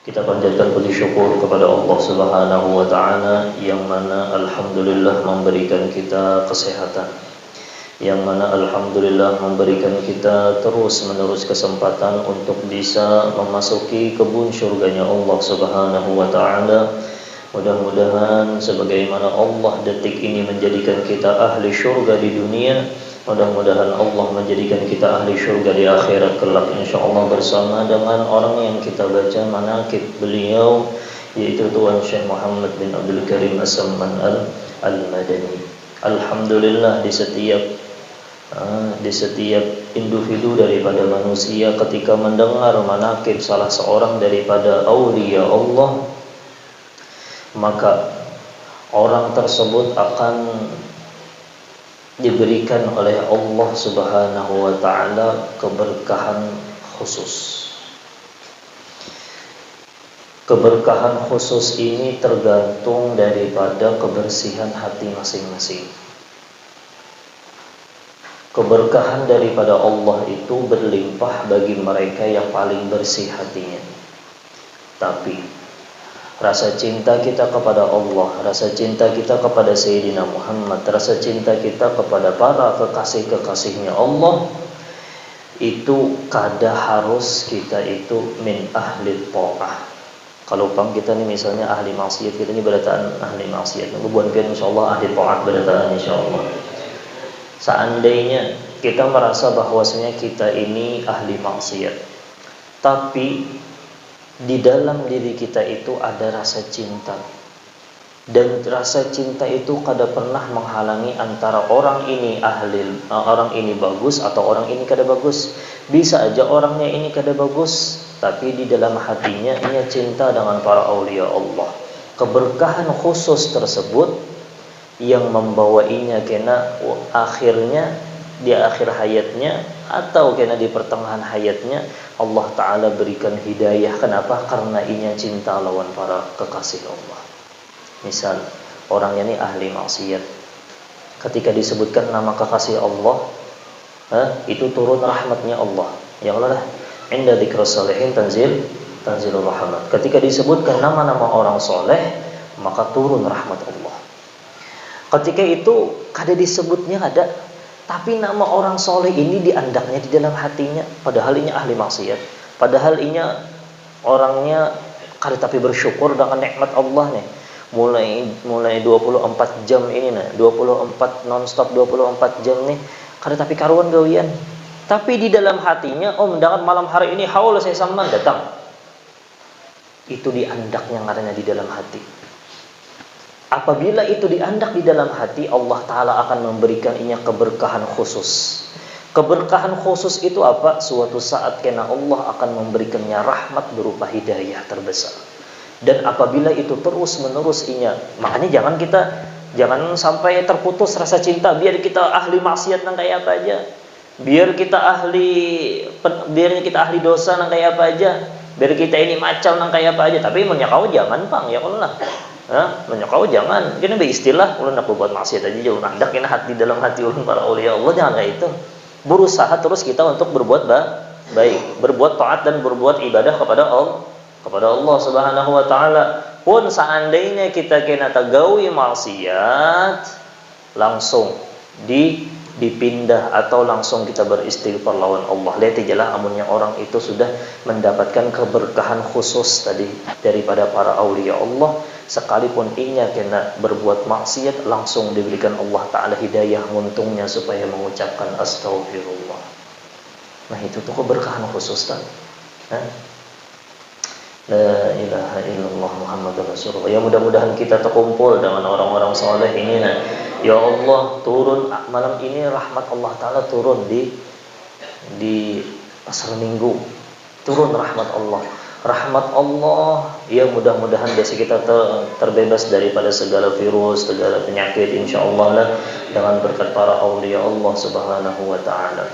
Kita panjatkan puji syukur kepada Allah Subhanahu wa taala yang mana alhamdulillah memberikan kita kesehatan. Yang mana alhamdulillah memberikan kita terus-menerus kesempatan untuk bisa memasuki kebun syurganya Allah Subhanahu wa taala. Mudah-mudahan sebagaimana Allah detik ini menjadikan kita ahli syurga di dunia, mudah-mudahan Allah menjadikan kita ahli syurga di akhirat kelak insyaallah bersama dengan orang yang kita baca manaqib beliau, yaitu Tuan Syekh Muhammad bin Abdul Karim As-Samman Al-Madani. Alhamdulillah di setiap individu daripada manusia ketika mendengar manaqib salah seorang daripada aulia Allah, maka orang tersebut akan diberikan oleh Allah Subhanahu wa taala keberkahan khusus. Keberkahan khusus ini tergantung daripada kebersihan hati masing-masing. Keberkahan daripada Allah itu berlimpah bagi mereka yang paling bersih hatinya. Tapi rasa cinta kita kepada Allah, rasa cinta kita kepada Sayyidina Muhammad, rasa cinta kita kepada para kekasih-kekasihnya Allah, itu kada harus kita itu min ahli ta'ah. Kalau pang kita nih misalnya ahli maksiat, kita ini berataan ahli maksiat, bukan kan insyaallah ahli ta'at berataan insyaallah. Seandainya kita merasa bahwasanya kita ini ahli maksiat, tapi di dalam diri kita itu ada rasa cinta, dan rasa cinta itu kada pernah menghalangi antara orang ini orang ini bagus atau orang ini kada bagus. Bisa aja orangnya ini kada bagus, tapi di dalam hatinya ia cinta dengan para aulia Allah. Keberkahan khusus tersebut yang membawainya kena akhirnya di akhir hayatnya atau kena di pertengahan hayatnya Allah Ta'ala berikan hidayah. Kenapa? Karena inya cinta lawan para kekasih Allah. Misal orangnya ini ahli maksiat, ketika disebutkan nama kekasih Allah, itu turun rahmatnya Allah. Ya Allah lah, inda dzikrus sholihin tanzilur rahmat. Ketika disebutkan nama-nama orang soleh, maka turun rahmat Allah. Ketika itu kada disebutnya ada, tapi nama orang soleh ini diandaknya di dalam hatinya, padahal ini ahli maksiat, padahal ini orangnya kada tapi bersyukur dengan nikmat Allah nih. Mulai 24 jam ini nih, 24 nonstop 24 jam nih, kada tapi karuan gawian. Tapi di dalam hatinya, mendengar malam hari ini haul saya samman datang. Itu diandaknya ngaranya di dalam hati. Apabila itu diandak di dalam hati, Allah Ta'ala akan memberikan inya keberkahan khusus. Keberkahan khusus itu apa? Suatu saat kena Allah akan memberikannya rahmat berupa hidayah terbesar. Dan apabila itu terus menerus inya, makanya jangan sampai terputus rasa cinta. Biar kita ahli maksiat nang kayak apa aja, biar kita ahli dosa nang kayak apa aja, biar kita ini macam nang kayak apa aja, tapi menyakau jangan pang ya Allah. Menyokau jangan, kena beristilah ulun nak buat maksiat aja jauh nandak kena hati dalam hati ulun para aulia Allah, jangan kayak itu. Berusaha terus kita untuk berbuat baik, berbuat taat dan berbuat ibadah kepada Allah Subhanahu wa taala. Pun seandainya kita kena tagawi maksiat, langsung dipindah atau langsung kita beristighfar lawan Allah. Lihat aja amunnya orang itu sudah mendapatkan keberkahan khusus tadi daripada para aulia Allah, sekalipun inya kena berbuat maksiat, langsung diberikan Allah Ta'ala hidayah nguntungnya supaya mengucapkan astaghfirullah. Nah itu tuh keberkahan khusus kan. La ilaha illallah Muhammadur Rasulullah. Ya mudah-mudahan kita terkumpul dengan orang-orang soleh ini. Ya Allah, turun malam ini rahmat Allah Ta'ala turun di pasar minggu. Turun rahmat Allah. Rahmat Allah, ya mudah-mudahan biasa kita terbebas daripada segala virus, segala penyakit insyaallah lah, dengan berkat para aulia Allah Subhanahu wa taala.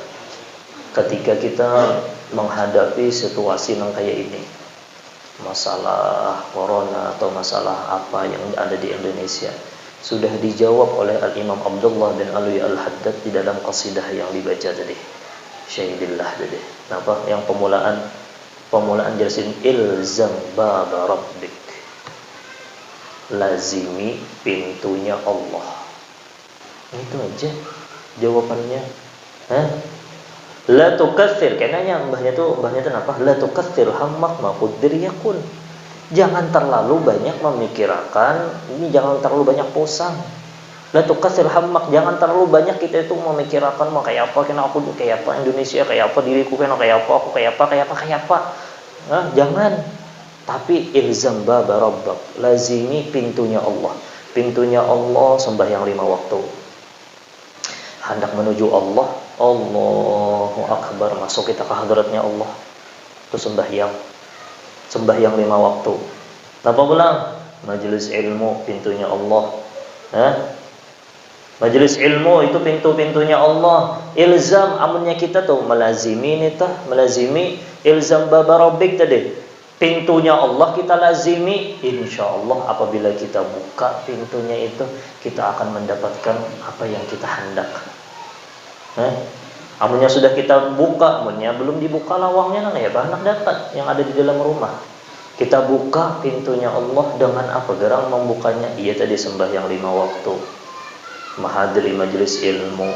Ketika kita menghadapi situasi yang kayak ini, masalah corona atau masalah apa yang ada di Indonesia, sudah dijawab oleh Al-Imam Abdullah bin Alwi Al-Haddad di dalam qasidah yang dibaca tadi. Syahidillah tadi. Apa yang pemulaan Pemulaan jelasin ilzam baba rabbik. Lazimi pintunya Allah. Itu aja jawabannya. Hah? La tukathir, kenanya mbahnya tuh apa? La tukathir hammak ma quddir yakun. Jangan terlalu banyak memikirkan, ini jangan terlalu banyak posang. La tukathir hammak, jangan terlalu banyak kita itu memikirkan mau kayak apa, kena aku tuh kayak apa, Indonesia kayak apa, diriku kena kayak apa, aku kayak apa. Nah, jangan. Tapi ilzam baba rabbak, lazimi pintunya Allah. Pintunya Allah sembahyang 5 waktu. Hendak menuju Allah, Allahu Akbar, masuk kita ke hadratnya Allah. Itu sembahyang 5 waktu. Apa pulang? Majelis ilmu, pintunya Allah. Majelis ilmu itu pintu-pintunya Allah. Ilzam amunnya kita tuh melazimi ilzam baba rabbik tadi. Pintunya Allah kita lazimi, insyaallah apabila kita buka pintunya itu kita akan mendapatkan apa yang kita hendak. Amunnya sudah kita buka, amunnya belum dibuka lawangnya ya hendak dapat yang ada di dalam rumah. Kita buka pintunya Allah dengan apa? Gerang membukanya, iya tadi sembahyang 5 waktu. Menghadiri majelis ilmu,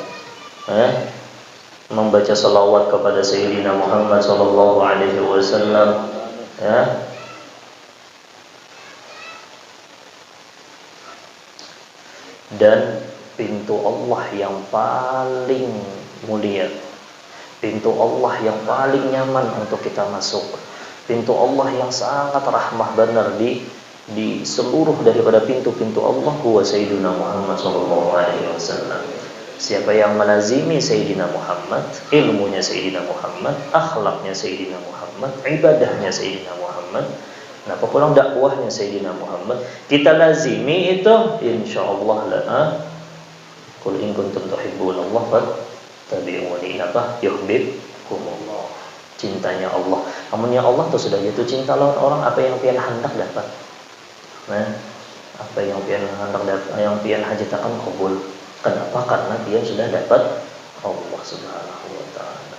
membaca salawat kepada Sayyidina Muhammad sallallahu alaihi wasallam, dan pintu Allah yang paling mulia, pintu Allah yang paling nyaman untuk kita masuk, pintu Allah yang sangat rahmah benar di seluruh daripada pintu-pintu Allah, huwa Sayyidina Muhammad sallallahu alaihi wasallam. Siapa yang melazimi Sayyidina Muhammad, ilmunya Sayyidina Muhammad, akhlaknya Sayyidina Muhammad, ibadahnya Sayyidina Muhammad, kenapa pulang dakwahnya Sayyidina Muhammad, kita lazimi itu, insyaallah qul in kuntum tuhibbunallah fattabi'uni yuhibbukumullah. Cintanya Allah. Amunnya Allah tuh sudah jatuh cinta lawan orang, apa yang pian hendak dapat. Apa yang pian hendak dapat, yang pian hajatakan qabul. Kenapa? Karena pian sudah dapat Allah Subhanahu wa taala.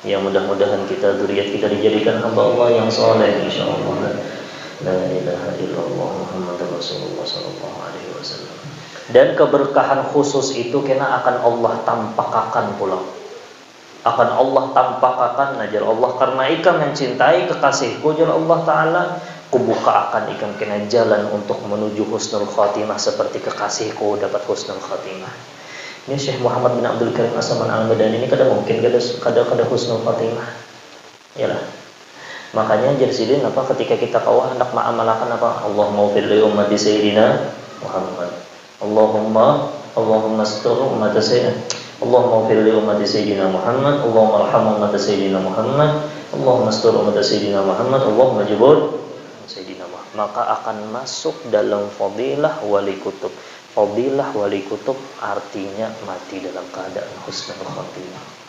Ya mudah-mudahan kita zuriat kita dijadikan hamba Allah yang saleh insyaallah. La ilaha illallah Muhammadur Rasulullah sallallahu alaihi wasallam. Dan keberkahan khusus itu kena akan Allah tampakakan pula. Akan Allah tampakakan najar Allah, karena ikam mencintai kekasihku jar Allah taala, kubuka akan ikam kena jalan untuk menuju husnul khatimah seperti kekasihku dapat husnul khatimah. Ini Syekh Muhammad bin Abdul Karim As-Saman Al-Madani ini kada mungkin kada husnul khatimah. Iyalah. Makanya jersidin apa ketika kita kawah hendak mengamalkan apa? Allahumma fir li ummati sayyidina Muhammad. Allahumma astur ummati sayyidina. Allahumma fir li ummati sayyidina Muhammad. Allahumma arham ummati sayyidina Muhammad. Allahumma astur ummati sayyidina Muhammad. Allahumma jibur Sayyidina Muhammad. Maka akan masuk dalam fadilah wali kutub. Fadilah wali kutub artinya mati dalam keadaan husnul khatimah.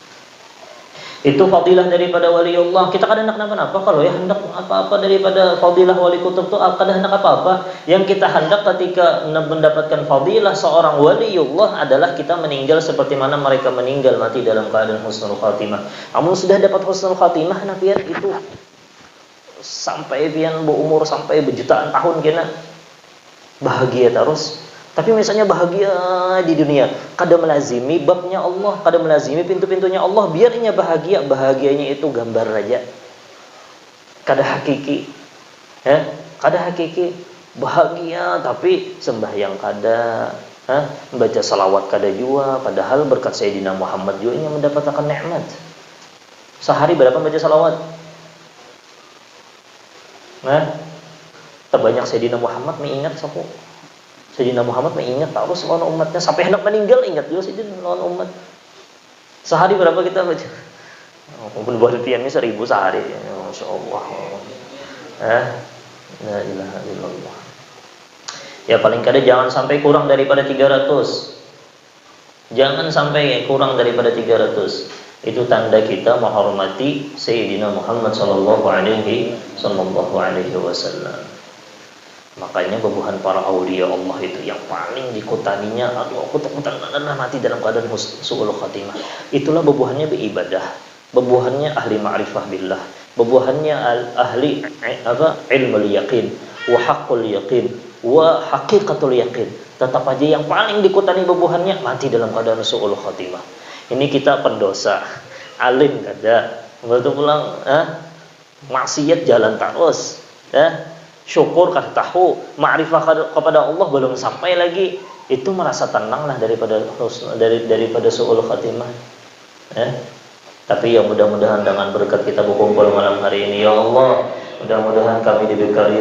Itu fadilah daripada wali Allah. Kita kadang hendak apa-apa kalau ya hendak apa-apa daripada fadilah wali kutub itu kadang hendak apa-apa. Yang kita hendak ketika mendapatkan fadilah seorang wali Allah adalah kita meninggal seperti mana mereka meninggal, mati dalam keadaan husnul khatimah. Namun sudah dapat husnul khatimah, nah biar itu sampai pian berumur sampai berjutaan tahun kena bahagia terus. Tapi misalnya bahagia di dunia, kada melazimi babnya Allah, kada melazimi pintu-pintunya Allah, biarnya bahagia, bahagianya itu gambar raja. Kada hakiki. Kada hakiki. Bahagia tapi sembahyang kada, membaca salawat kada jua, padahal berkat Sayyidina Muhammad juga yang mendapatkan nikmat. Sehari berapa baca salawat? Terbanyak Sayyidina Muhammad mengingat sapu. Sayyidina Muhammad mengingat terus lawan umatnya sampai hendak meninggal, ingat juga Sayyidina lawan umat. Sehari berapa kita baca? Mungkin buat pian ini 1000 sehari. Masyaallah. La ilaha illallah. Ya paling kada jangan sampai kurang daripada 300. Jangan sampai kurang daripada 300. Itu tanda kita menghormati Sayyidina Muhammad sallallahu alaihi wasallam. Makanya bebuhan para aulia Allah itu yang paling dikutaninya, aduh aku tak mati dalam keadaan su'ul khatimah. Itulah bebuhannya beribadah, bebuhannya ahli ma'rifah billah. Bubuhannya ahli ilmul yaqin wa haqqul yaqin wa haqiqatul yaqin. Tetap aja yang paling dikutani bubuhannya mati dalam keadaan su'ul khatimah. Ini kita pendosa, alim kada, betul pulang maksiat jalan terus, syukur kada tahu, ma'rifah kepada Allah belum sampai lagi, itu merasa tenang lah daripada su'ul khatimah. Tapi ya mudah-mudahan dengan berkat kita berkumpul malam hari ini, ya Allah, mudah-mudahan kami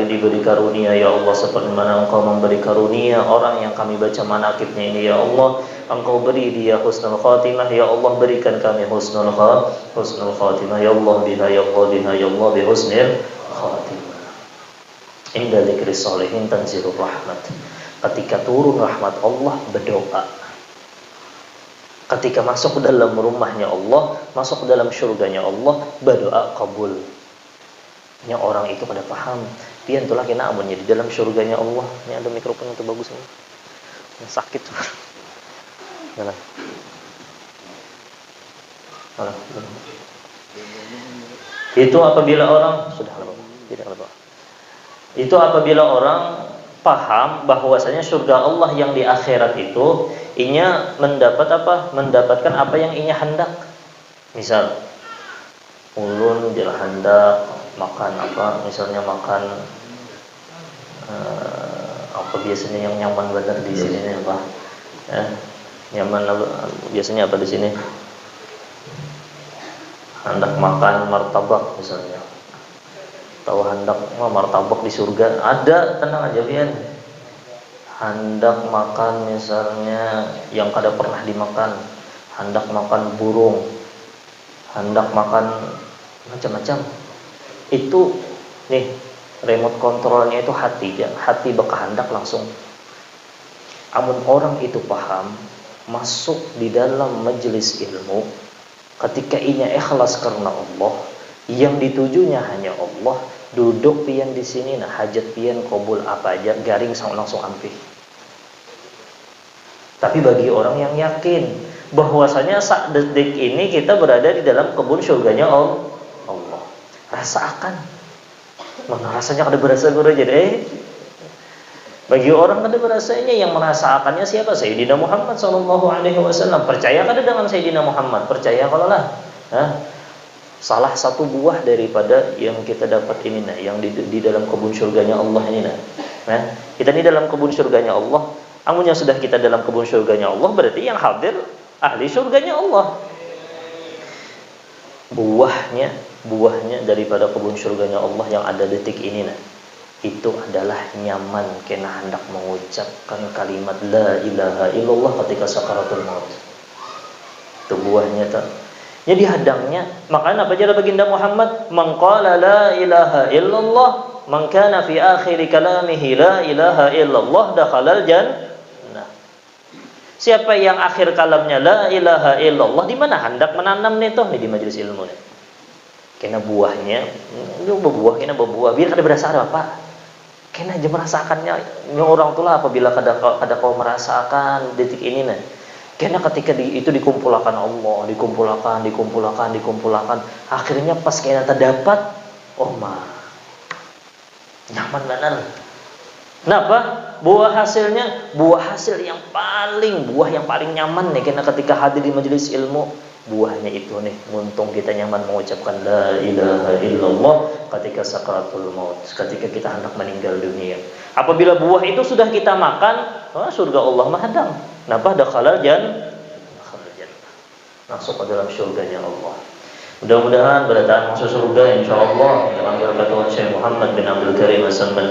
diberi karunia, ya Allah, seperti mana Engkau memberi karunia orang yang kami baca manaqibnya ini, ya Allah. Engkau beri dia husnul khatimah, ya Allah, berikan kami husnul khatimah, ya Allah, biha ya Allah, biha ya Allah, bi husnil khatimah. Inda dzikri sholihin tanzilur rahmat. Ketika turun rahmat Allah, berdoa. Ketika masuk ke dalam rumahnya Allah, masuk ke dalam surganya Allah, berdoa kabul. Ini orang itu pada paham. Dia itulah kena amunnya di dalam surganya Allah. Ini ada mikrofon yang bagus ini. Yang sakit tuh. Mana? Mana? Itu apabila orang sudah tidak apa. Itu apabila orang paham bahwasanya surga Allah yang di akhirat itu inya mendapatkan apa yang inya hendak. Misal ulun dia hendak makan apa, misalnya makan apa biasanya yang nyaman benar di sini nih apa, nyaman biasanya apa di sini, hendak makan martabak misalnya, tahu hendak martabak di surga ada, tenang aja pian. Hendak makan misalnya yang kada pernah dimakan, hendak makan burung, hendak makan macam-macam. Itu nih remote controlnya itu hati ya, hati berkehendak langsung. Amun orang itu paham, masuk di dalam majelis ilmu, ketika inya ikhlas karena Allah, yang ditujunya hanya Allah, duduk pian di sini, nah hajat pian kabul apa aja garing langsung ampih. Tapi bagi orang yang yakin bahwasanya saat detik ini kita berada di dalam kebun surganya Allah, rasakan. Mana rasanya kada berasa guru jadi bagi orang kada berasanya yang merasakannya siapa? Sayyidina Muhammad SAW. Percaya kada dengan Sayyidina Muhammad? Percaya kalau lah. Salah satu buah daripada yang kita dapat ini nah, yang di dalam kebun surganya Allah ini nah. Kita di dalam kebun surganya Allah. Amun yang sudah kita dalam kebun surganya Allah, berarti yang hadir ahli surganya Allah. Buahnya daripada kebun surganya Allah yang ada detik ini nah, itu adalah nyaman kena hendak mengucapkan kalimat la ilaha illallah ketika sakaratul maut. Itu buahnya tak. Jadi hadangnya, makanya apa jara baginda Muhammad, man qala la ilaha illallah, man kana fi akhir kalamihi la ilaha illallah dakhalal jannah. Siapa yang akhir kalamnya la ilaha illallah, di mana hendak menanam nih toh di majelis ilmu nih. Kena buahnya, kena berbuah biar kada berasa apa. Kena aja merasakannya orang tulah apabila kada kau merasakan detik ini nih. Kena ketika itu dikumpulkan Allah, dikumpulkan, akhirnya pas kena terdapat, oh mah nyaman benar. Kenapa? Buah hasil yang paling nyaman nih karena ketika hadir di majelis ilmu, buahnya itu nih, untung kita nyaman mengucapkan la ilaha illallah ketika sakaratul maut, ketika kita hendak meninggal dunia. Apabila buah itu sudah kita makan, surga Allah mahadang. Kenapa? Dakhalal jannah. Masuk ke dalam surganya Allah. Mudah-mudahan berdatang masuk surga insyaallah dengan berkat Syekh Muhammad bin Abdul Karim As-Samman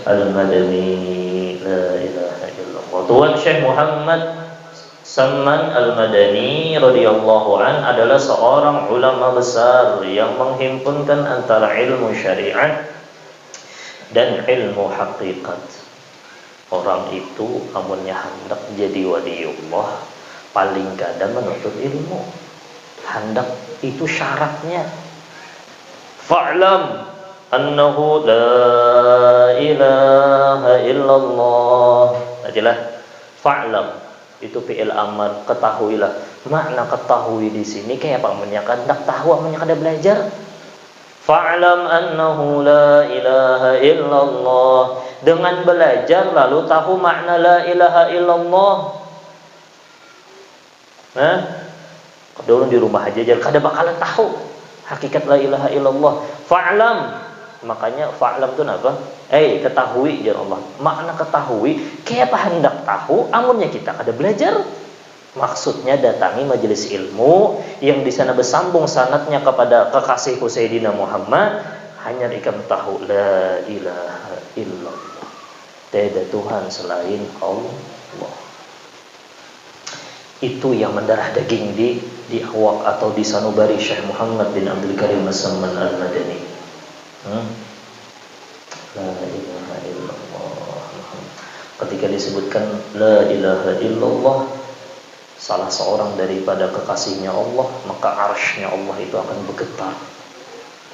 Al-Madani, la ilaha illallah. Tuan Syekh Muhammad Samman Al-Madani radhiyallahu an adalah seorang ulama besar yang menghimpunkan antara ilmu syariat dan ilmu hakikat. Orang itu amunnya hendak jadi waliullah paling kada menuntut ilmu. Hendak itu syaratnya fa'lam annahu la ilaha illallah. Ajalah fa'lam itu fi'il amar, ketahuilah. Makna ketahui di sini kayak apa? Hendak tahu, kada belajar. Fa'lam annahu la ilaha illallah. Dengan belajar lalu tahu makna la ilaha illallah. Nah, dulu di rumah aja jangan kada bakalan tahu hakikat la ilaha illallah. Fa'lam, makanya fa'lam itu apa? Ketahui ya Allah. Makna ketahui, kayak apa hendak tahu, amunnya kita kada belajar. Maksudnya datangi majelis ilmu yang di sana bersambung sanadnya kepada kekasihku Sayyidina Muhammad, hanya ikam tahu la ilaha illallah. Tiada Tuhan selain Allah. Itu yang mendarah daging di awak atau di sanubari Syekh Muhammad bin Abdul Karim As-Samman Al-Madani. La ilaha illallah. Ketika disebutkan la ilaha illallah, salah seorang daripada kekasihnya Allah, maka arsy-Nya Allah itu akan bergetar,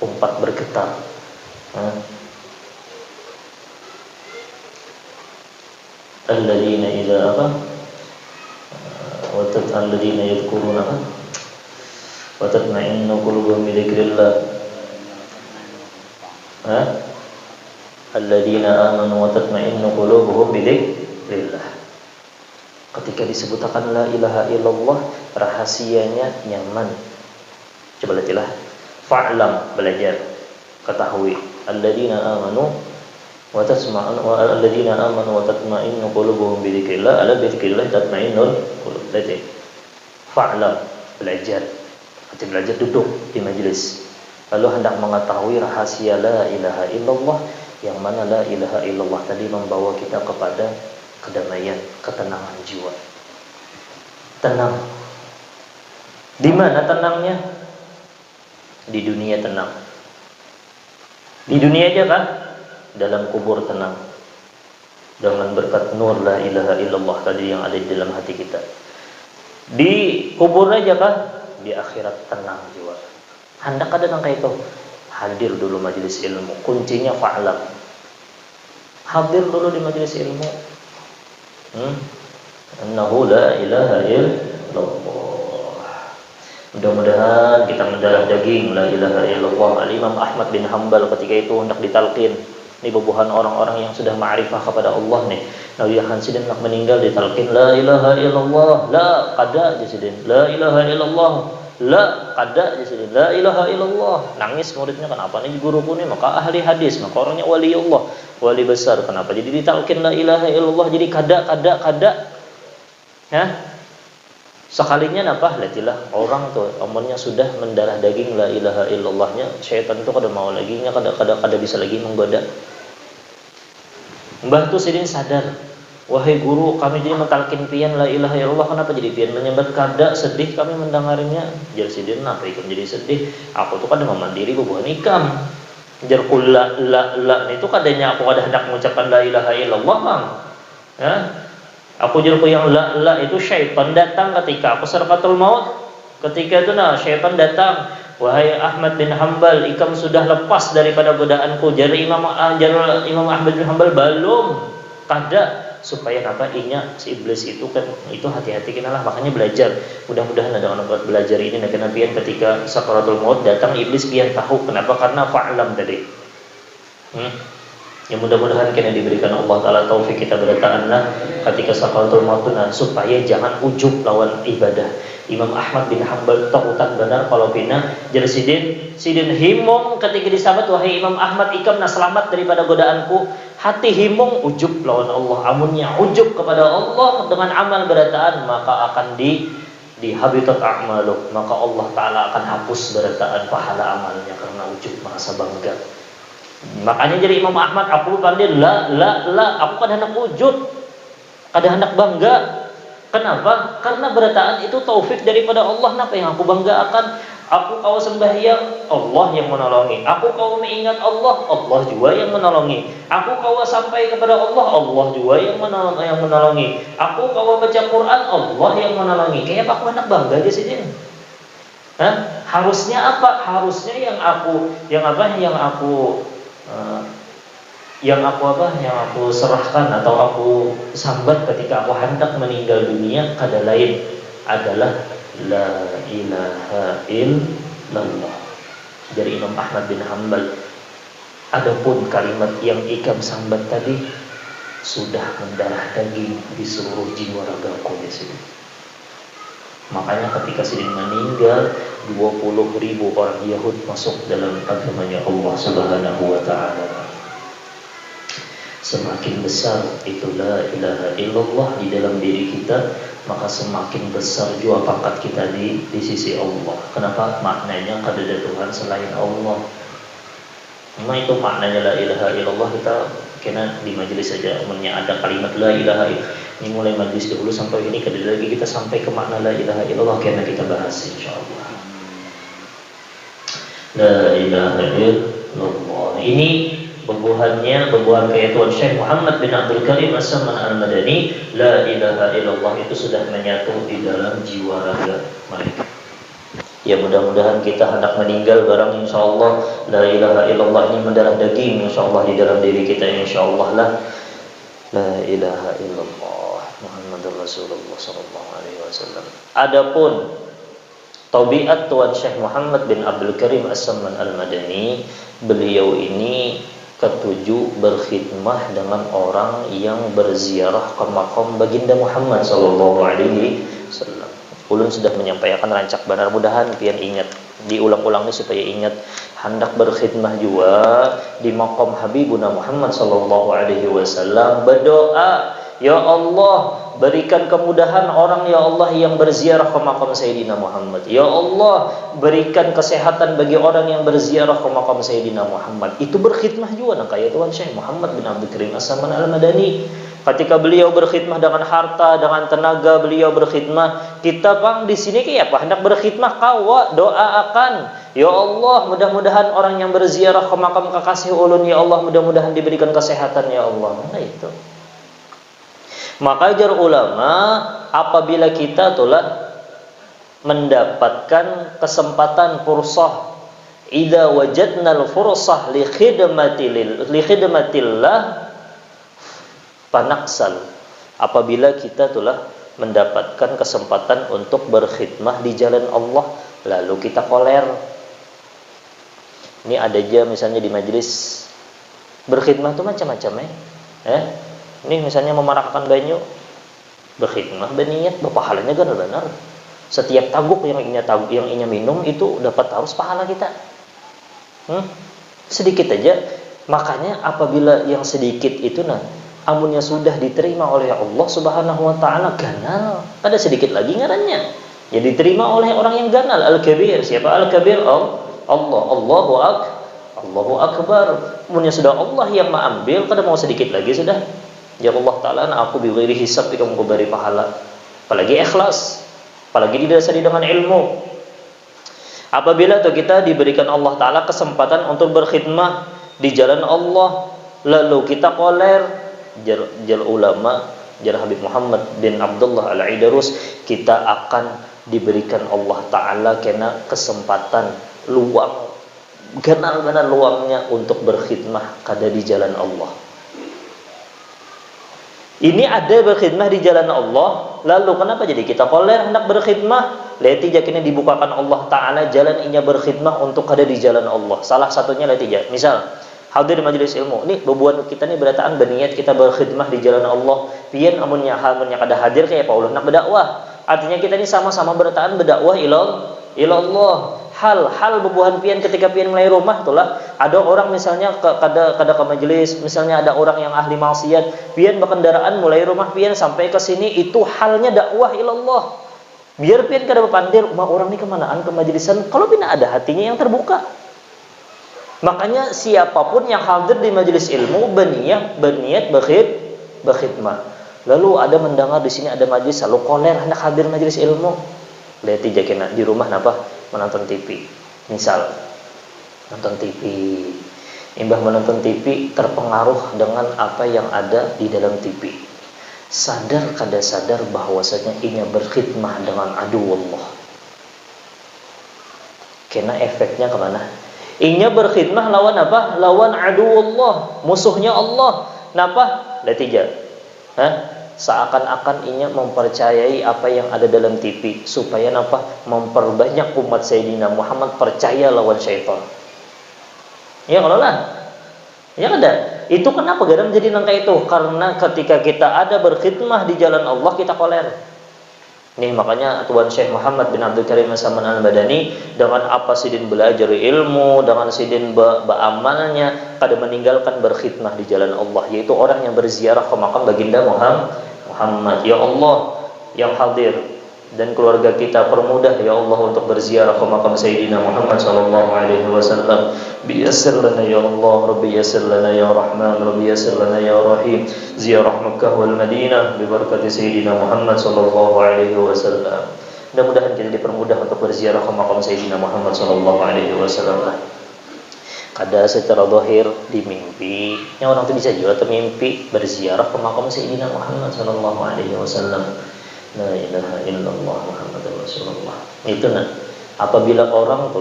umpat bergetar. Alladzina idza alladzina yadhkuruna wa tatma'innu qulubuhum bi dzikrillah. Alladzina amanu wa tatma'innu qulubuhum bi dzikrillah. Ketika disebutkan la ilaha illallah, rahasianya nyaman. Coba lihatlah. Fa'lam, belajar, ketahui. Alladzina amanu wa tatma'innu qulubuhum bi dzikrillah, ala bi dzikrillah tatma'innul qulub. Fa'lam, belajar. Ketika belajar duduk di majelis. Lalu hendak mengetahui rahasia la ilaha illallah, yang mana la ilaha illallah tadi membawa kita kepada kedamaian, ketenangan jiwa. Tenang. Di mana tenangnya? Di dunia tenang. Di dunia aja kan? Dalam kubur tenang. Dengan berkat nur la ilaha illallah tadi yang ada di dalam hati kita. Di kubur aja kan? Di akhirat tenang jiwa. Hendak ada nang kayak itu. Hadir dulu majelis ilmu. Kuncinya fa'lam. Hadir dulu di majelis ilmu. Annahu la ilaha illallah. Mudah-mudahan kita mendarah daging la ilaha illallah. Al-Imam Ahmad bin Hanbal ketika itu hendak ditalqin. Ini bubuhan orang-orang yang sudah ma'rifah kepada Allah nih. Nabi Hansidin nak meninggal ditalqin la ilaha illallah. La qada jasidin. La ilaha illallah. La qada jasidin. La ilaha illallah. Nangis muridnya, kenapa nih guruku nih? Maka ahli hadis, maka orangnya wali Allah, wali besar. Kenapa jadi ditalqin la ilaha illallah jadi kada? Ya. Sekalinya napa? Lihatlah orang tuh omongnya sudah mendarah daging la ilaha illallahnya, syaitan itu kada mau lagi nya, kada bisa lagi menggoda. Mbah tuh sidin sadar, wahai guru, kami jadi mentalkin pian la ilaha illallah, kenapa jadi pian menyambat? Kada, sedih kami mendengarnya. Jar sidin, kenapa ikam jadi sedih? Aku tuh kada memandiri bubuhan ikam. Jar kula la itu kadanya aku kada hendak mengucapkan la ilaha illallah, Bang. Ya. Aku jurku yang la itu syaitan datang ketika aku sarqatul maut. Ketika itu syaitan datang, wahai Ahmad bin Hanbal, ikam sudah lepas daripada godaanku. Jadi Imam Ahmad bin Hanbal belum. Kada, supaya apa? Si iblis itu kan itu hati-hati kinalah, makanya belajar. Mudah-mudahan ada orang buat belajar ini karena pian ketika sakaratul maut datang iblis pian tahu kenapa, karena fa'lam tadi. Ya mudah-mudahan kena diberikan Allah Ta'ala taufik kita bertaanlah ketika sakaratul maut supaya jangan ujub lawan ibadah. Imam Ahmad bin Hanbal tahutan benar kalau bina jadi sidin himung ketika disabat, wahai Imam Ahmad, ikam na selamat daripada godaanku. Hati himung ujub lawan Allah, amunnya ujub kepada Allah dengan amal berataan, maka akan dihabitat a'maluk, maka Allah Ta'ala akan hapus berataan pahala amalnya karena ujub, merasa bangga. Makanya jadi Imam Ahmad, aku pandai la aku kada hendak ujub, kada hendak bangga. Kenapa? Karena berataan itu taufik daripada Allah. Napa yang aku banggakan? Aku kau sembahyang, Allah yang menolongi. Aku kau mengingat Allah, Allah juga yang menolongi. Aku kau sampai kepada Allah, Allah juga yang menolongi. Aku kau baca Quran, Allah yang menolongi. Kayak aku hendak bangga di sini. Harusnya apa? Harusnya yang aku serahkan atau aku sambat ketika aku hendak meninggal dunia kada lain adalah la ilaha illallah. dari Imam Ahmad bin Hanbal. Adapun kalimat yang ikam sambat tadi sudah mendarah daging di seluruh jiwa ragaku di sini. Makanya ketika Sidin meninggal, 20.000 orang Yahud masuk dalam agamanya Allah Subhanahu wa taala. Semakin besar itu la ilaha illallah di dalam diri kita, maka semakin besar juga pangkat kita di sisi Allah. Kenapa? Maknanya kada ada Tuhan selain Allah. Memang itu maknanya la ilaha illallah. Kita kena di majelis saja punya ada kalimat la ilaha illallah. Ini mulai majelis dahulu sampai ini, kada lagi kita sampai ke makna la ilaha illallah, kena kita bahas insyaallah. La ilaha illallah. Ini bubuhan keyaituan Syekh Muhammad bin Abdul Karim As-Samman Al-Madani. La ilaha illallah itu sudah menyatu di dalam jiwa raga mereka. Ya mudah-mudahan kita hendak meninggal barang insyaallah la ilaha illallah ini mendarah daging insyaallah di dalam diri kita insyaallah lah. La ilaha illallah Muhammadur Rasulullah sallallahu alaihi wasallam. Adapun tabiat Tuan Syekh Muhammad bin Abdul Karim As-Samman Al-Madani, beliau ini ketujuh berkhidmah dengan orang yang berziarah ke makam baginda Muhammad sallallahu alaihi wasallam. Ulun sudah menyampaikan rancak benar, mudahan pian ingat, diulang-ulang ini supaya ingat. Hendak berkhidmah juga di makam Habibuna Muhammad sallallahu alaihi wasallam, berdoa, ya Allah berikan kemudahan orang ya Allah yang berziarah ke makam Sayyidina Muhammad. Ya Allah berikan kesehatan bagi orang yang berziarah ke makam Sayyidina Muhammad. Itu berkhidmah juga nak kayak Tuan Syekh Muhammad bin Abdul Karim As-Samman Al-Madani. Ketika beliau berkhidmah dengan harta, dengan tenaga beliau berkhidmah, kita bang di sini kayak apa? Hendak berkhidmah kawa doa akan, ya Allah mudah-mudahan orang yang berziarah ke makam kekasih ulun ya Allah mudah-mudahan diberikan kesehatan ya Allah. Nah itu. Maka jar ulama apabila kita telah mendapatkan kesempatan fursah, idza wajadnal fursah li khidmatillah panaksal, apabila kita telah mendapatkan kesempatan untuk berkhidmah di jalan Allah lalu kita koler. Ini ada aja misalnya di majelis berkhidmah itu macam-macam ini misalnya memarahkan banyu, berkhidmah berniat berpahalanya benar-benar. Setiap taguk yang inya minum itu dapat harus pahala kita. Sedikit aja. Makanya apabila yang sedikit itu amunnya sudah diterima oleh Allah Subhanahu wa taala ganal, ada sedikit lagi ngarannya. Ya diterima oleh orang yang ganal, al-kabir. Siapa al-kabir? Allahu akbar. Amunnya sudah Allah yang mengambil, kada mau sedikit lagi sudah. Ya Allah taala aku bi ghairi hisab kamu beri pahala. Apalagi ikhlas, apalagi didasari dengan ilmu. Apabila kita diberikan Allah taala kesempatan untuk berkhidmah di jalan Allah, lalu kita koler, jar ulama, jar Habib Muhammad bin Abdullah Al-Aidarus, kita akan diberikan Allah Ta'ala kena kesempatan luang, benar-benar luangnya untuk berkhidmah kada di jalan Allah. Ini ada berkhidmah di jalan Allah, lalu kenapa jadi kita koler hendak berkhidmah? Leti jakini dibukakan Allah Ta'ala jalan inya berkhidmah untuk kada di jalan Allah. Salah satunya leti jak, misal hadir di majelis ilmu. Nih bebuan kita nih berataan berniat kita berkhidmah di jalan Allah. Pian amunnya kada hadir kayak Paulus nak berdakwah. Artinya kita ini sama-sama berataan berdakwah ilallah. Hal bebuhan pian ketika pian mulai rumah itulah ada orang misalnya kada ke majelis, misalnya ada orang yang ahli maksiat, pian berkendaraan mulai rumah pian sampai ke sini itu halnya dakwah ilallah. Biar pian kada berpandir orang ini kemanaan ke majelisan kalau pian ada hatinya yang terbuka. Makanya siapapun yang hadir di majelis ilmu berniat berkhidmah. Lalu ada mendengar di sini ada majelis, lalu koler hendak hadir majelis ilmu. Lihat jakena di rumah napa menonton TV. Misal nonton TV. Imbah menonton TV terpengaruh dengan apa yang ada di dalam TV. Sadar kada sadar bahwasanya inya berkhidmah dengan adu Allah. Kena efeknya kemana? Inya berkhidmah lawan apa? Lawan adu Allah, musuhnya Allah. Napa? Latija. Seakan-akan inya mempercayai apa yang ada dalam TV supaya napa? Memperbanyak umat Sayyidina Muhammad percaya lawan syaitan. Ya kalau lah. Ya ada. Itu kenapa gadang jadi nangka itu? Karena ketika kita ada berkhidmah di jalan Allah kita koler. Nih makanya Tuan Syekh Muhammad bin Abdul Karim As-Saman Al-Badani dengan apa sidin belajar ilmu, dengan sidin beramalnya, kada meninggalkan berkhidmah di jalan Allah, yaitu orang yang berziarah ke makam baginda Muhammad. Ya Allah yang hadir dan keluarga kita permudah ya Allah untuk berziarah ke makam Sayyidina Muhammad sallallahu alaihi wasallam. Biyassir lana ya Allah, Rabbi yassir lana ya Rahman, Rabbi yassir lana ya Rahim. Ziarah Makkah wal Madinah bi barakati Sayyidina Muhammad sallallahu alaihi wasallam. Mudah-mudahan kita dipermudah untuk berziarah ke makam Sayyidina Muhammad sallallahu alaihi wasallam. Kada secara zahir di mimpi, yang orang itu bisa juga termimpi berziarah ke makam Sayyidina Muhammad sallallahu alaihi wasallam. La ilaha illallah Muhammadur Rasulullah. Itu apabila orang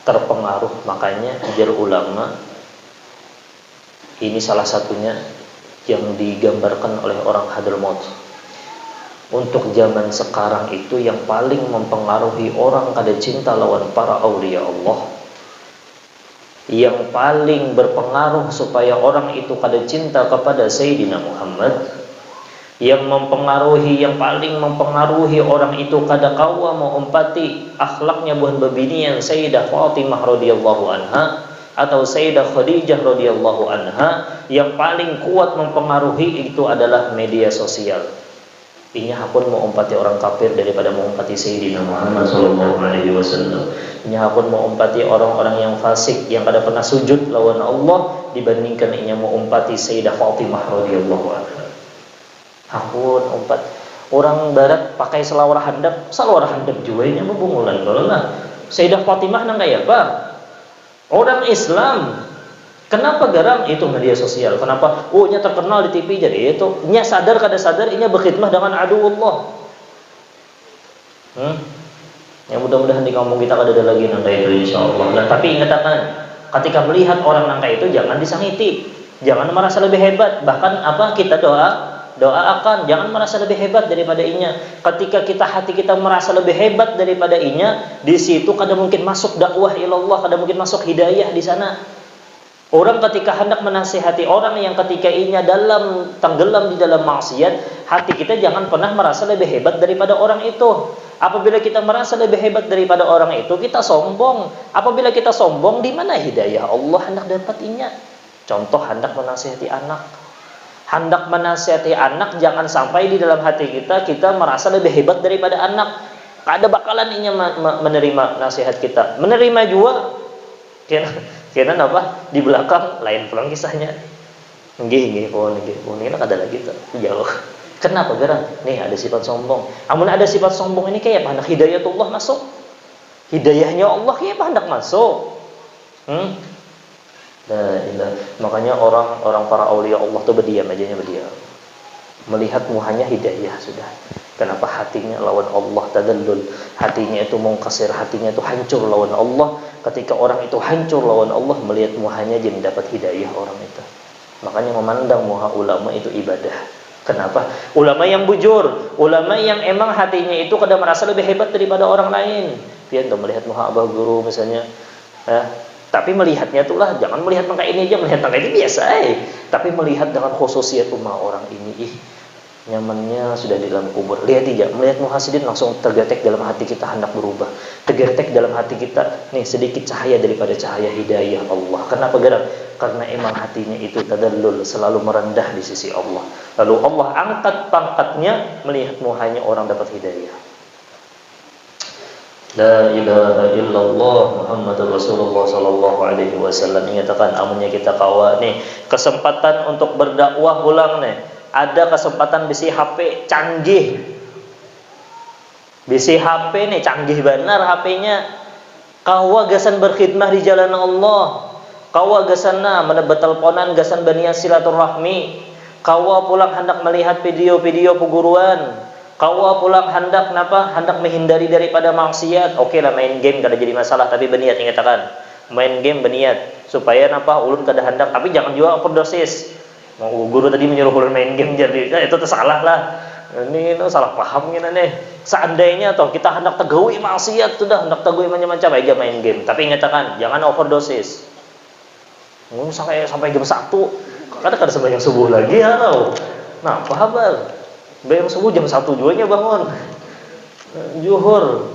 terpengaruh, makanya ajar ulama ini salah satunya yang digambarkan oleh orang Hadramaut. Untuk zaman sekarang itu yang paling mempengaruhi orang kada cinta lawan para aulia Allah, yang paling berpengaruh supaya orang itu kada cinta kepada Sayyidina Muhammad, yang paling mempengaruhi orang itu kada kawa mau umpati akhlaknya buhan babinian Sayyidah Fatimah radhiyallahu anha atau Sayyidah Khadijah radhiyallahu anha, yang paling kuat mempengaruhi itu adalah media sosial. Inya hakun mau umpati orang kafir daripada mau umpati Sayyidina Muhammad sallallahu alaihi wasallam. Inya hakun mau umpati orang-orang yang fasik yang kada pernah sujud lawan Allah dibandingkan inya mau umpati Sayyidah Fatimah radhiyallahu anha. Hakun umpat orang barat pakai salawar handap juga ini membungulan kalau lah. Sayyidah Fatimah nang kayak apa? Orang Islam. Kenapa garam itu media sosial? Kenapa? Oh, nya terkenal di TV jadi itu. Nya sadar kada sadar nya berkhidmah dengan aduullah. Ya mudah-mudahan di kampung kita kada ada lagi nang kayak itu insyaallah. Nah, tapi ingatkan ketika melihat orang nang kayak itu jangan disangiti. Jangan merasa lebih hebat, bahkan kita doakan jangan merasa lebih hebat daripada inya. Ketika hati kita merasa lebih hebat daripada inya, di situ kada mungkin masuk dakwah ilallah, kada mungkin masuk hidayah di sana. Orang ketika hendak menasihati orang yang ketika inya tenggelam di dalam maksiat, hati kita jangan pernah merasa lebih hebat daripada orang itu. Apabila kita merasa lebih hebat daripada orang itu, kita sombong. Apabila kita sombong, di mana hidayah Allah hendak dapat inya? Contoh hendak menasihati anak, jangan sampai di dalam hati kita merasa lebih hebat daripada anak. Kada bakalan inya menerima nasihat kita. Menerima juga kena apa? Di belakang lain pulang kisahnya. Nggih ini kada lagi tuh. Jauh. Kenapa garang? Nih ada sifat sombong. Amun ada sifat sombong ini kayak hendak hidayatullah masuk. Hidayahnya Allah kayak hendak masuk. Makanya orang para aulia Allah tuh berdiam. Melihat muhanya hidayah sudah. Kenapa hatinya lawan Allah tadallul, hatinya itu mungkasir, hatinya itu hancur lawan Allah. Ketika orang itu hancur lawan Allah, melihat muhanya jadi dapat hidayah orang itu. Makanya memandang muha ulama itu ibadah. Kenapa? Ulama yang bujur, ulama yang emang hatinya itu kadang merasa lebih hebat daripada orang lain. Pian tuh melihat muha abah guru misalnya, tapi melihatnya itulah, jangan melihat tangkai ini aja, melihat tangkai ini biasa tapi melihat dengan khususiyat orang ini, nyamannya sudah di dalam kubur. Lihat aja, melihat muhasidin langsung tergetek dalam hati kita hendak berubah. Tergetek dalam hati kita, nih sedikit cahaya daripada cahaya hidayah Allah. Kenapa gerak? Karena emang hatinya itu tadallul, selalu merendah di sisi Allah. Lalu Allah angkat pangkatnya, melihat muhanya orang dapat hidayah. La ilaha illallah Muhammadur Rasulullah sallallahu alaihi wasallam. Nyatakan amunnya kita kawa nih kesempatan untuk berdakwah ulang nih. Ada kesempatan bisi HP canggih. Bisi HP nih canggih benar HP-nya. Kawa gasan berkhidmah di jalan Allah. Kawa gasana menebat teleponan gasan baniya silaturahmi. Kawa pulang hendak melihat video-video peguruan. Kawa pulang hendak menghindari daripada maksiat. Oke lah main game kada jadi masalah, tapi berniat ingatakan. Main game berniat supaya ulun kada hendak, tapi jangan juga overdosis. Mau guru tadi menyuruh ulun main game jadi itu salah lah. Ini salah paham gini nih. Seandainya toh kita hendak tegawi maksiat sudah, hendak tegawi macam-macam aja main game. Tapi ingatkan, jangan overdosis. Sampai jam 1. Kadang-kadang sembahyang subuh lagi ya tau. Nah, apa kabar? Sembahyang subuh jam 1 juga bangun. Zuhur.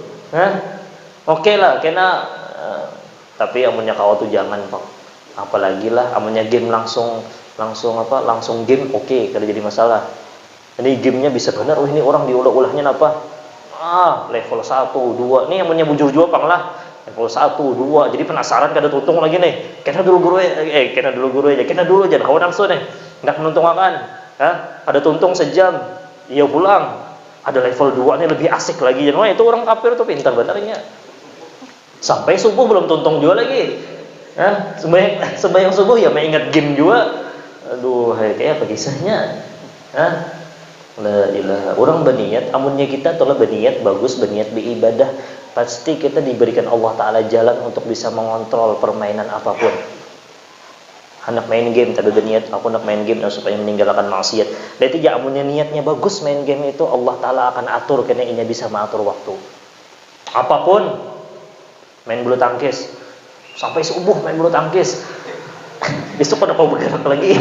Oke lah, kena tapi amunnya kau tuh jangan, Pak. Apalagi lah amunnya game langsung game oke, kada jadi masalah. Ini gamenya bisa benar, ini orang diulah-ulahnya apa? Level 1, 2. Nih amunnya bujur juga pang lah. Level 1, 2. Jadi penasaran kada tutung lagi nih. Kena dulu guru aja. Kena dulu jangan kau nafsu nih. Hendak menuntung akan. Ada tuntung sejam. Iya pulang. Ada level 2 nih lebih asik lagi. Jadi itu orang kafir tuh pintar benarnya. Sampai subuh belum tuntung juga lagi. Sembahyang subuh ya mengingat game juga. Aduh, kayak apa kisahnya? La ilaha. Orang berniat, amunnya kita telah berniat bagus, berniat beribadah, pasti kita diberikan Allah Ta'ala jalan untuk bisa mengontrol permainan apapun. Hendak main game, tapi berniat aku nak main game supaya meninggalkan maksiat. Berarti ya amunnya niatnya bagus main game itu, Allah Ta'ala akan atur karena ini bisa mengatur waktu. Apapun, main bulu tangkis, sampai subuh main bulu tangkis. Besok pada kau bergerak lagi.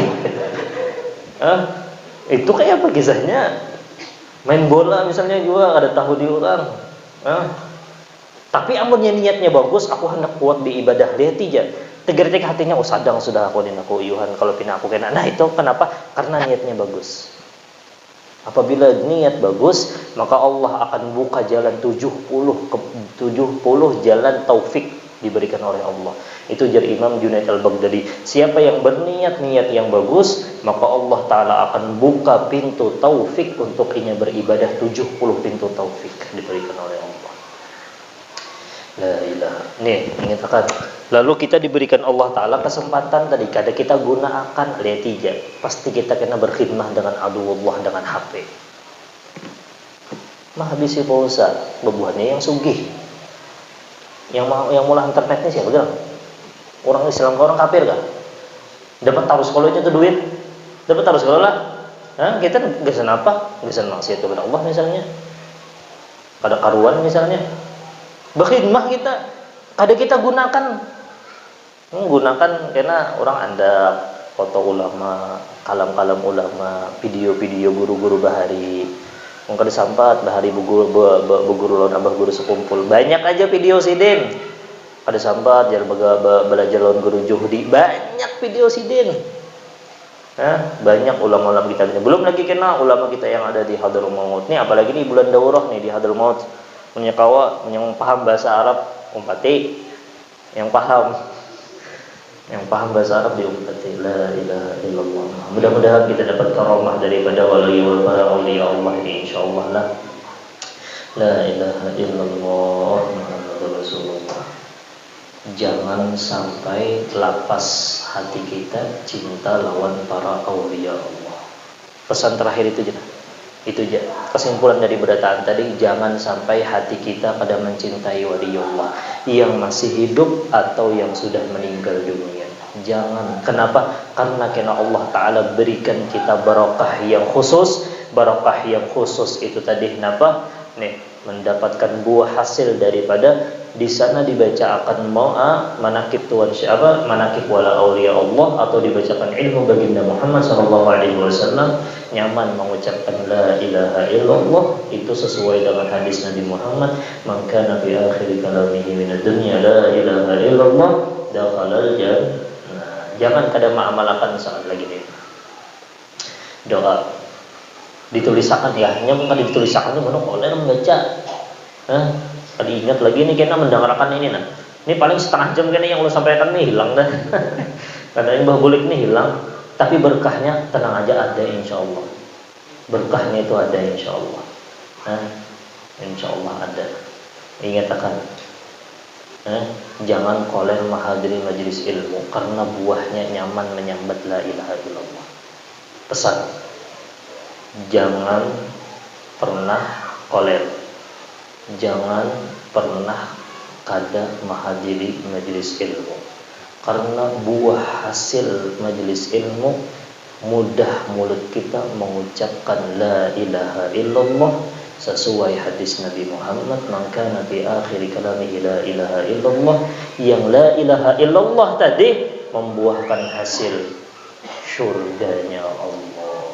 Itu kayak apa kisahnya? Main bola misalnya juga ada tahu di orang. Tapi amunnya niatnya bagus, aku hendak kuat di ibadah dia tidak. Tegertik hatinya, sadang sudah aku din aku iuhan kalau pina aku kena. Nah itu kenapa? Karena niatnya bagus. Apabila niat bagus, maka Allah akan buka jalan 70 jalan taufik diberikan oleh Allah. Itu jar Imam Junaid al-Baghdadi. Siapa yang berniat yang bagus, maka Allah Ta'ala akan buka pintu taufik untuk inya beribadah. 70 pintu taufik diberikan oleh Allah. La ilaha. Nih, ingatkan. Lalu kita diberikan Allah Ta'ala kesempatan tadi. Kada kita gunakan lihat tidak. Pasti kita kena berkhidmah dengan aduwullah, dengan HP. Habisi pulsa. Bebuhannya yang sugih. Yang mula internet ini siapa bilang? Orang Islam ke orang kafir kah? Dapat tahu sekolah itu duit? Dapat tahu sekolah lah. Kita gesan apa? Gesan maksiat kepada Allah misalnya. Pada karuan misalnya. Berkhidmah kita. Kada kita gunakan karena orang ada foto ulama, kalam-kalam ulama, video-video guru-guru bahari. Mungkin disampat bahari guru lawan abah guru sekumpul. Banyak aja video sidin. Ada sambat jar belajar lawan guru Juhdi. Banyak video sidin. Banyak ulama-ulama kita. Belum lagi kena ulama kita yang ada di Hadramaut. Nih apalagi di bulan daurah nih di Hadramaut. Punya kawa yang paham bahasa Arab umpati. Yang paham bahasa Arab diumpati. La ilaha illallah. Mudah-mudahan kita dapat karamah daripada wali wal para auliya Allah ini insyaallah lah. La ilaha illallah Muhammadur Rasulullah. Jangan sampai lapas hati kita cinta lawan para auliya Allah. Pesan terakhir itu aja. Itu aja. Kesimpulan dari berataan tadi, jangan sampai hati kita pada mencintai wali Allah yang masih hidup atau yang sudah meninggal dunia. Jangan. Kenapa? Karena Allah Ta'ala berikan kita barokah yang khusus. Barokah yang khusus itu tadi kenapa? Mendapatkan buah hasil daripada di sana dibaca akan manakib Tuhan siapa? Manakib wala auliya Allah, atau dibacakan ilmu baginda Muhammad sallallahu alaihi wasallam. Nyaman mengucapkan la ilaha illallah, itu sesuai dengan hadis Nabi Muhammad, man kana fi akhir kalamihi minad dunya la ilaha illallah dakhalal jannah. Jangan kada mengamalkan saat lagi nih. Doa ditulisakan ya, hanya bukan ditulisakan itu mana oleh membaca. Tadi ingat lagi nih kena mendengarkan ini nah. Ini paling setengah jam kena yang lu sampaikan nih hilang dah. Kadang Mbah Bulik nih hilang, tapi berkahnya tenang aja ada insyaallah. Berkahnya itu ada insyaallah. Insyaallah ada. Ingat akan. Jangan koler menghadiri majelis ilmu karena buahnya nyaman menyambat la ilaha illallah. Pesan. Jangan pernah koler. Jangan pernah kada menghadiri majelis ilmu karena buah hasil majelis ilmu mudah mulut kita mengucapkan la ilaha illallah sesuai hadis Nabi Muhammad, maka Nabi akhir kalamihi la ilaha illallah, yang la ilaha illallah tadi membuahkan hasil surganya Allah.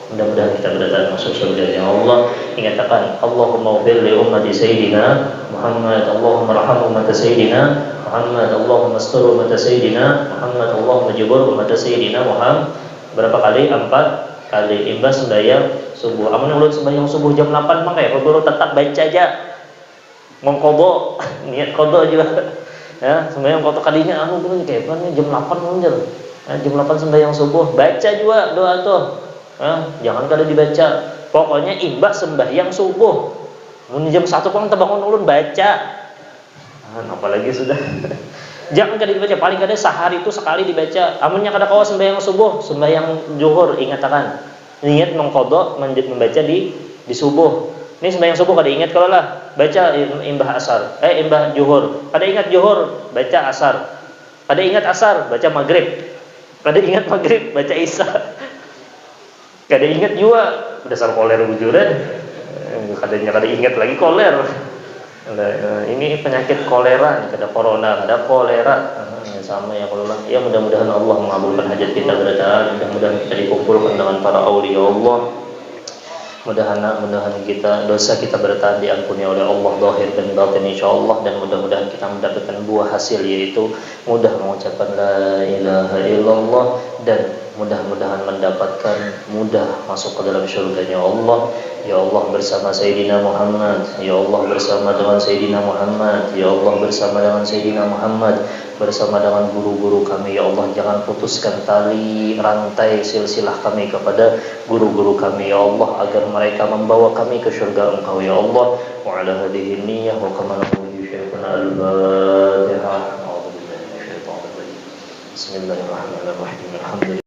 Mudah-mudahan kita berdatang masuk surganya Allah. Ingatkan Allahumma ighfir li ummati sayyidina Muhammad, Allahumma arham ummata sayyidina Muhammad, Allahumma astur ummata sayyidina Muhammad, Allahumma jibur ummata sayyidina Muhammad. Berapa kali? 4 kali. Imbas sembahyang subuh. Amun ulun sembahyang subuh jam 8 mah kayak baru tetap baca aja. Mengqadha, niat qadha juga. Ya, sembahyang qadha kadinya anu pun kayak jam 8 mundur. Jam 8 sembahyang subuh, baca juga doa tuh. Jangan kada dibaca. Pokoknya imbas sembahyang subuh. Mun jam 1 pun terbangun ulun baca. Apalagi sudah. Jangan kada dibaca, paling kada sehari itu sekali dibaca. Amunnya kada kawa sembahyang subuh, sembahyang zuhur ingatkan. Niat mengqadha membaca di subuh. Ini sembahyang subuh kada ingat kalau lah, baca imbah asar. Imbah zuhur. Kada ingat zuhur, baca asar. Kada ingat asar, baca maghrib. Kada ingat maghrib, baca isya. Kada ingat juga, dasar koler bujuran. Kada ingat lagi koler. Ini penyakit kolera, ada corona, ada kolera, sama ya kalau lah. Ya mudah-mudahan Allah mengabulkan hajat kita berdaan, mudah-mudahan kita dikumpulkan dengan para aulia Allah. Mudah-mudahan kita dosa kita bertahan diampuni oleh Allah zahir dan batin insyaallah, dan mudah-mudahan kita mendapatkan buah hasil, yaitu mudah mengucapkan la ilaha illallah, dan mudah-mudahan mendapatkan mudah masuk ke dalam syurganya Allah. Ya Allah bersama Sayyidina Muhammad, ya Allah bersama dengan Sayyidina Muhammad, ya Allah bersama dengan Sayyidina Muhammad, bersama dengan guru-guru kami. Ya Allah jangan putuskan tali rantai silsilah kami kepada guru-guru kami ya Allah, agar mereka membawa kami ke syurga Engkau ya Allah. Wa ala hadhihi niyyah wa kama naqulu syaitana al-Fatihah. Bismillahirrahmanirrahim. Alhamdulillah.